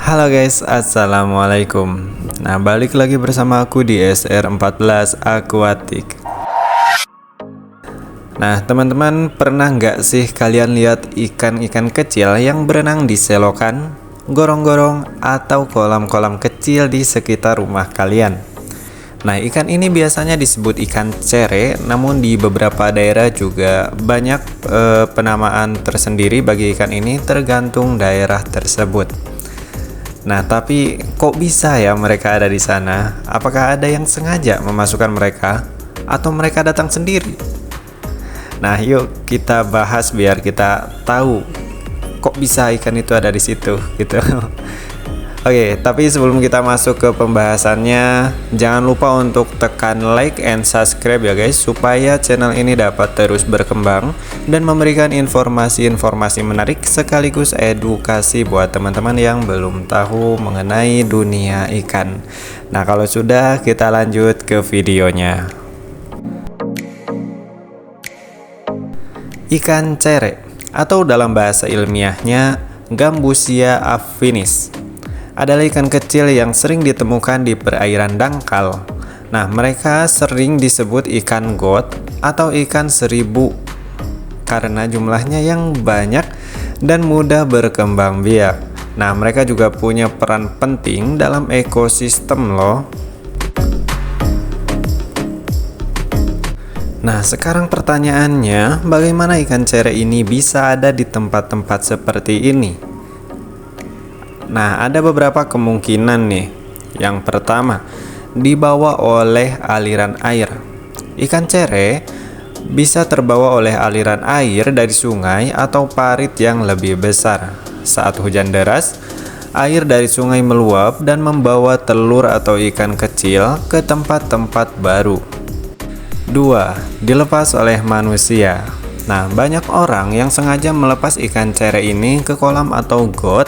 Halo guys, assalamualaikum. Nah, balik lagi bersama aku di SR14 Aquatic. Nah, teman-teman, pernah nggak sih kalian lihat ikan-ikan kecil yang berenang di selokan, gorong-gorong, atau kolam-kolam kecil di sekitar rumah kalian? Nah, ikan ini biasanya disebut ikan cere, namun di beberapa daerah juga banyak penamaan tersendiri bagi ikan ini tergantung daerah tersebut. Nah, tapi kok bisa ya mereka ada di sana? Apakah ada yang sengaja memasukkan mereka atau mereka datang sendiri? Nah, yuk kita bahas biar kita tahu kok bisa ikan itu ada di situ gitu. Oke, tapi sebelum kita masuk ke pembahasannya, jangan lupa untuk tekan like and subscribe ya guys, supaya channel ini dapat terus berkembang dan memberikan informasi-informasi menarik sekaligus edukasi buat teman-teman yang belum tahu mengenai dunia ikan. Nah, kalau sudah, kita lanjut ke videonya. Ikan cere atau dalam bahasa ilmiahnya Gambusia affinis adalah ikan kecil yang sering ditemukan di perairan dangkal. Nah, mereka sering disebut ikan got atau ikan seribu karena jumlahnya yang banyak dan mudah berkembang biak. Nah, mereka juga punya peran penting dalam ekosistem loh. Nah, sekarang pertanyaannya, bagaimana ikan cere ini bisa ada di tempat-tempat seperti ini? Nah, ada beberapa kemungkinan nih. Yang pertama, dibawa oleh aliran air. Ikan cere bisa terbawa oleh aliran air dari sungai atau parit yang lebih besar. Saat hujan deras, air dari sungai meluap dan membawa telur atau ikan kecil ke tempat-tempat baru. 2. Dilepas oleh manusia. Nah, banyak orang yang sengaja melepas ikan cere ini ke kolam atau got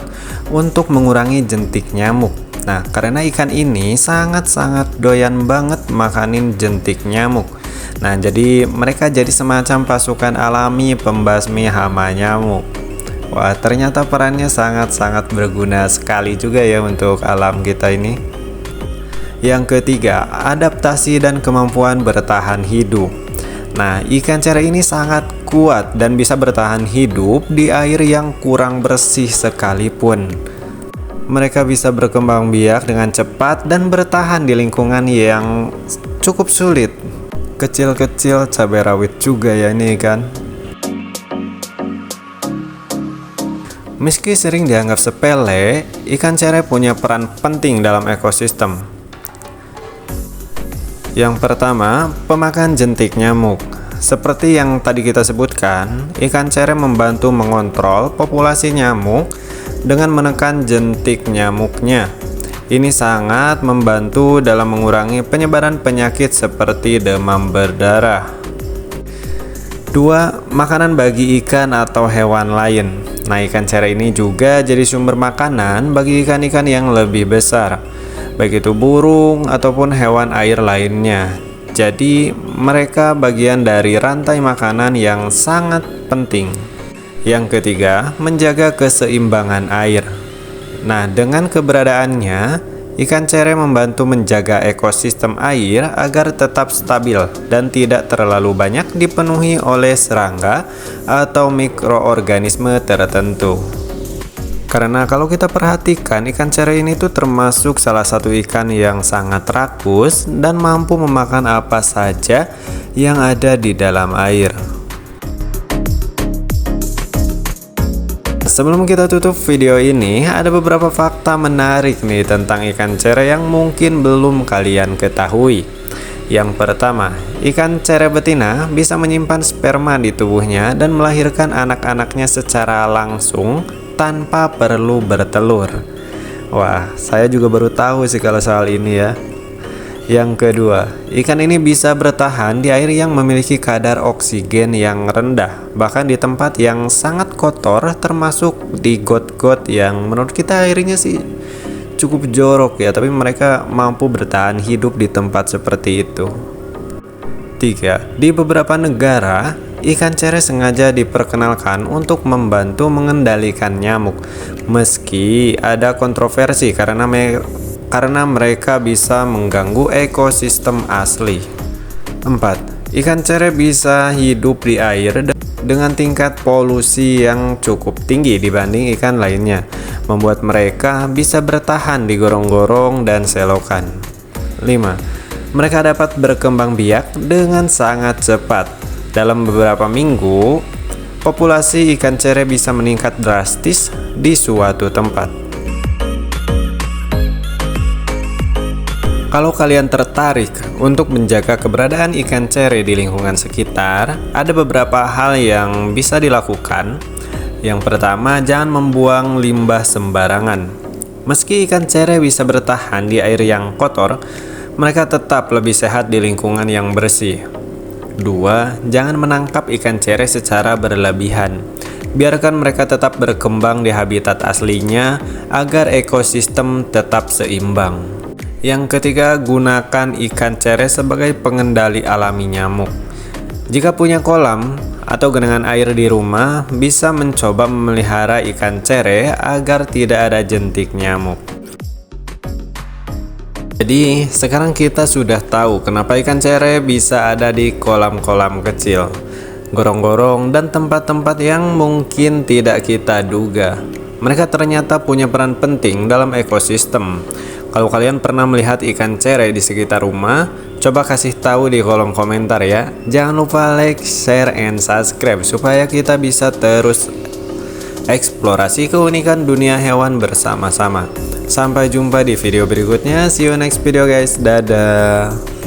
untuk mengurangi jentik nyamuk. Nah, karena ikan ini sangat-sangat doyan banget makanin jentik nyamuk. Nah, jadi mereka jadi semacam pasukan alami pembasmi hama nyamuk. Wah, ternyata perannya sangat-sangat berguna sekali juga ya untuk alam kita ini. Yang ketiga, adaptasi dan kemampuan bertahan hidup. Nah, ikan cere ini sangat kuat dan bisa bertahan hidup di air yang kurang bersih sekalipun. Mereka bisa berkembang biak dengan cepat dan bertahan di lingkungan yang cukup sulit. Kecil-kecil cabai rawit juga ya ini kan. Meski sering dianggap sepele, ikan cere punya peran penting dalam ekosistem. Yang pertama, pemakan jentik nyamuk. Seperti yang tadi kita sebutkan, ikan cere membantu mengontrol populasi nyamuk dengan menekan jentik nyamuknya. Ini sangat membantu dalam mengurangi penyebaran penyakit seperti demam berdarah. 2. Makanan bagi ikan atau hewan lain. Nah, ikan cere ini juga jadi sumber makanan bagi ikan-ikan yang lebih besar, baik itu burung ataupun hewan air lainnya. Jadi mereka bagian dari rantai makanan yang sangat penting. Yang ketiga, menjaga keseimbangan air. Nah, dengan keberadaannya, ikan cere membantu menjaga ekosistem air agar tetap stabil dan tidak terlalu banyak dipenuhi oleh serangga atau mikroorganisme tertentu. Karena kalau kita perhatikan, ikan cere ini tuh termasuk salah satu ikan yang sangat rakus dan mampu memakan apa saja yang ada di dalam air. Sebelum kita tutup video ini, ada beberapa fakta menarik nih tentang ikan cere yang mungkin belum kalian ketahui. Yang pertama, ikan cere betina bisa menyimpan sperma di tubuhnya dan melahirkan anak-anaknya secara langsung tanpa perlu bertelur. Wah, saya juga baru tahu sih kalau soal ini ya. Yang kedua, ikan ini bisa bertahan di air yang memiliki kadar oksigen yang rendah, bahkan di tempat yang sangat kotor, termasuk di got-got yang menurut kita airnya sih cukup jorok ya, tapi mereka mampu bertahan hidup di tempat seperti itu. 3. Di beberapa negara, ikan cere sengaja diperkenalkan untuk membantu mengendalikan nyamuk. Meski ada kontroversi karena mereka bisa mengganggu ekosistem asli. 4. Ikan cere bisa hidup di air dengan tingkat polusi yang cukup tinggi dibanding ikan lainnya, membuat mereka bisa bertahan di gorong-gorong dan selokan. 5. Mereka dapat berkembang biak dengan sangat cepat. Dalam beberapa minggu, populasi ikan cere bisa meningkat drastis di suatu tempat. Kalau kalian tertarik untuk menjaga keberadaan ikan cere di lingkungan sekitar, ada beberapa hal yang bisa dilakukan. Yang pertama, jangan membuang limbah sembarangan. Meski ikan cere bisa bertahan di air yang kotor, mereka tetap lebih sehat di lingkungan yang bersih. 2. Jangan menangkap ikan cere secara berlebihan. Biarkan mereka tetap berkembang di habitat aslinya agar ekosistem tetap seimbang. Yang ketiga, gunakan ikan cere sebagai pengendali alami nyamuk. Jika punya kolam atau genangan air di rumah, bisa mencoba memelihara ikan cere agar tidak ada jentik nyamuk. Jadi, sekarang kita sudah tahu kenapa ikan cere bisa ada di kolam-kolam kecil, gorong-gorong, dan tempat-tempat yang mungkin tidak kita duga. Mereka ternyata punya peran penting dalam ekosistem. Kalau kalian pernah melihat ikan cere di sekitar rumah, coba kasih tahu di kolom komentar ya. Jangan lupa like, share, and subscribe supaya kita bisa terus eksplorasi keunikan dunia hewan bersama-sama. Sampai jumpa di video berikutnya. See you next video guys. Dadah.